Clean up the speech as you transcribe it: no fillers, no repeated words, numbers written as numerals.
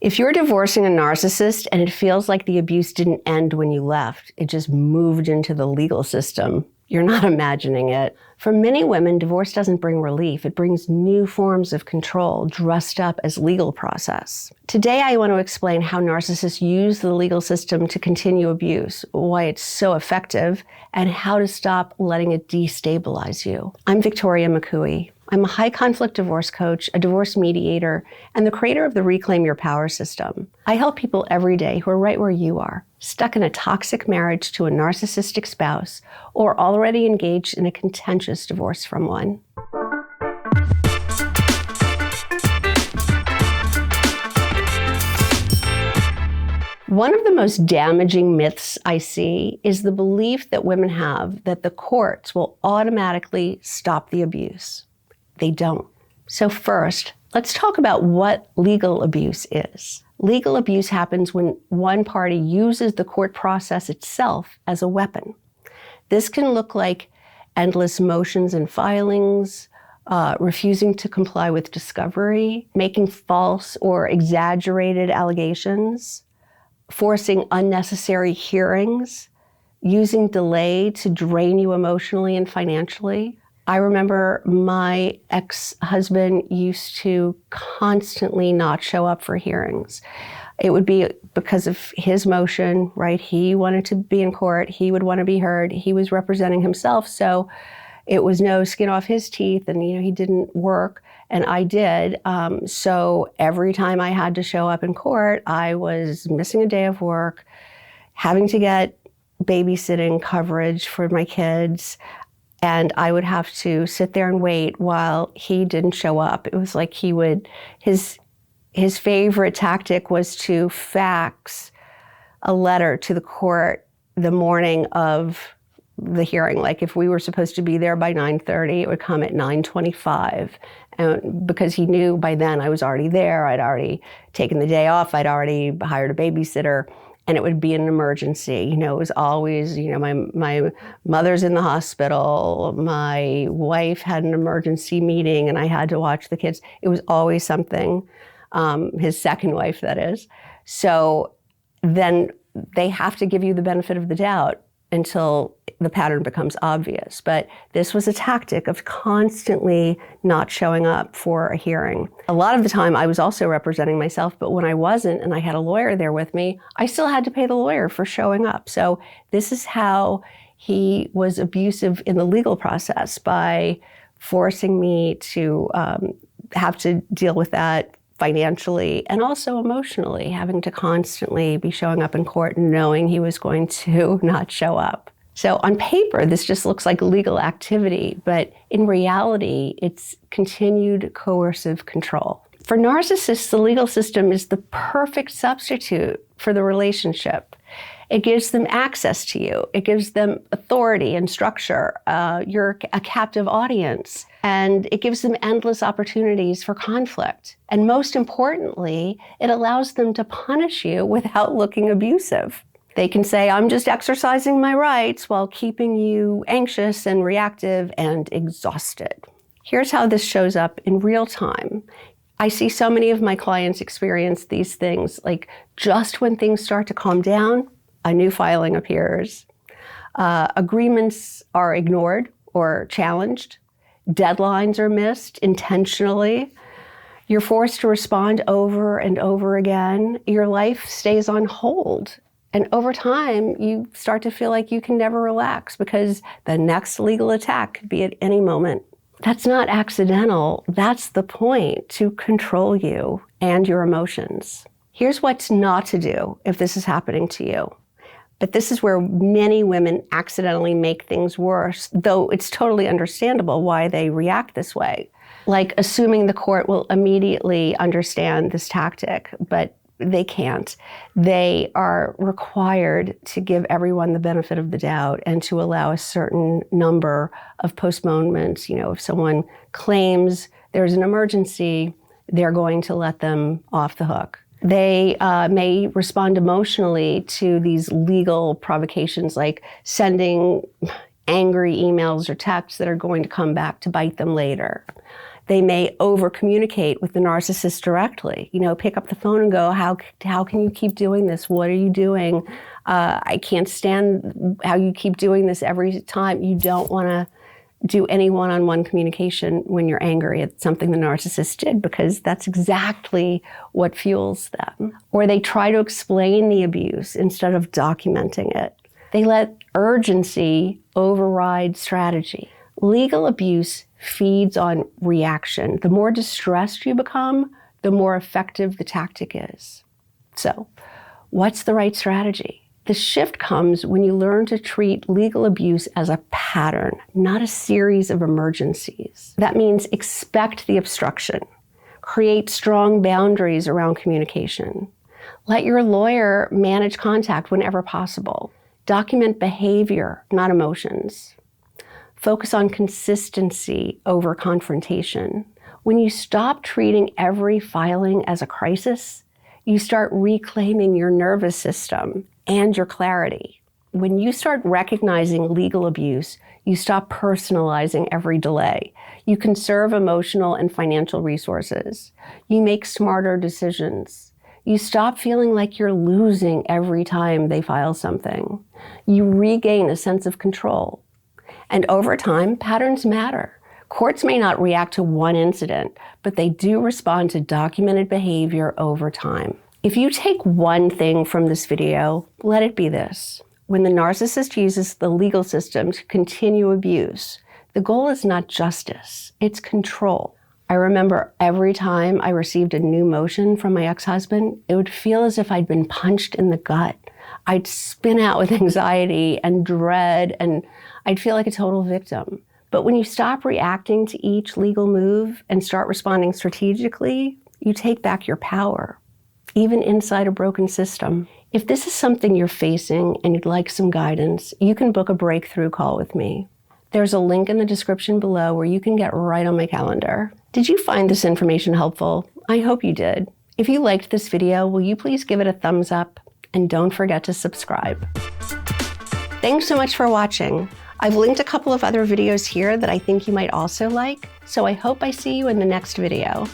If you're divorcing a narcissist and it feels like the abuse didn't end when you left, it just moved into the legal system, you're not imagining it. For many women, divorce doesn't bring relief. It brings new forms of control dressed up as legal process. Today, I want to explain how narcissists use the legal system to continue abuse, why it's so effective, and how to stop letting it destabilize you. I'm Victoria McCooey. I'm a high-conflict divorce coach, a divorce mediator, and the creator of the Reclaim Your Power system. I help people every day who are right where you are, stuck in a toxic marriage to a narcissistic spouse, or already engaged in a contentious divorce from one. One of the most damaging myths I see is the belief that women have that the courts will automatically stop the abuse. They don't. So first, let's talk about what legal abuse is. Legal abuse happens when one party uses the court process itself as a weapon. This can look like endless motions and filings, refusing to comply with discovery, making false or exaggerated allegations, forcing unnecessary hearings, using delay to drain you emotionally and financially. I remember my ex-husband used to constantly not show up for hearings. It would be because of his motion, right? He wanted to be in court. He would want to be heard. He was representing himself. So it was no skin off his teeth, and he didn't work, and I did. So every time I had to show up in court, I was missing a day of work, having to get babysitting coverage for my kids. And I would have to sit there and wait while he didn't show up. It was like his favorite tactic was to fax a letter to the court the morning of the hearing. Like if we were supposed to be there by 9:30, it would come at 9:25. And because he knew by then I was already there, I'd already taken the day off, I'd already hired a babysitter. And it would be an emergency. It was always, my mother's in the hospital, my wife had an emergency meeting and I had to watch the kids. It was always something, his second wife, that is. So then they have to give you the benefit of the doubt until the pattern becomes obvious. But this was a tactic of constantly not showing up for a hearing. A lot of the time I was also representing myself, but when I wasn't and I had a lawyer there with me, I still had to pay the lawyer for showing up. So this is how he was abusive in the legal process, by forcing me to have to deal with that financially and also emotionally, having to constantly be showing up in court and knowing he was going to not show up. So on paper, this just looks like legal activity, but in reality, it's continued coercive control. For narcissists, the legal system is the perfect substitute for the relationship. It gives them access to you. It gives them authority and structure. You're a captive audience. And it gives them endless opportunities for conflict. And most importantly, it allows them to punish you without looking abusive. They can say, I'm just exercising my rights while keeping you anxious and reactive and exhausted. Here's how this shows up in real time. I see so many of my clients experience these things, like just when things start to calm down, a new filing appears. Agreements are ignored or challenged. Deadlines are missed intentionally. You're forced to respond over and over again. Your life stays on hold. And over time, you start to feel like you can never relax because the next legal attack could be at any moment. That's not accidental. That's the point, to control you and your emotions. Here's what's not to do if this is happening to you. But this is where many women accidentally make things worse, though it's totally understandable why they react this way. Like assuming the court will immediately understand this tactic, but they can't. They are required to give everyone the benefit of the doubt and to allow a certain number of postponements. If someone claims there's an emergency, they're going to let them off the hook. They may respond emotionally to these legal provocations, like sending angry emails or texts that are going to come back to bite them later. They may over-communicate with the narcissist directly. Pick up the phone and go, how can you keep doing this? What are you doing? I can't stand how you keep doing this every time. You don't want to do any one-on-one communication when you're angry at something the narcissist did, because that's exactly what fuels them. Or they try to explain the abuse instead of documenting it. They let urgency override strategy. Legal abuse feeds on reaction. The more distressed you become, the more effective the tactic is. So, what's the right strategy? The shift comes when you learn to treat legal abuse as a pattern, not a series of emergencies. That means expect the obstruction. Create strong boundaries around communication. Let your lawyer manage contact whenever possible. Document behavior, not emotions. Focus on consistency over confrontation. When you stop treating every filing as a crisis, you start reclaiming your nervous system and your clarity. When you start recognizing legal abuse, you stop personalizing every delay. You conserve emotional and financial resources. You make smarter decisions. You stop feeling like you're losing every time they file something. You regain a sense of control. And over time, patterns matter. Courts may not react to one incident, but they do respond to documented behavior over time. If you take one thing from this video, let it be this. When the narcissist uses the legal system to continue abuse, the goal is not justice, it's control. I remember every time I received a new motion from my ex-husband, it would feel as if I'd been punched in the gut. I'd spin out with anxiety and dread, and I'd feel like a total victim. But when you stop reacting to each legal move and start responding strategically, you take back your power, even inside a broken system. If this is something you're facing and you'd like some guidance, you can book a breakthrough call with me. There's a link in the description below where you can get right on my calendar. Did you find this information helpful? I hope you did. If you liked this video, will you please give it a thumbs up? And don't forget to subscribe. Thanks so much for watching. I've linked a couple of other videos here that I think you might also like, so I hope I see you in the next video.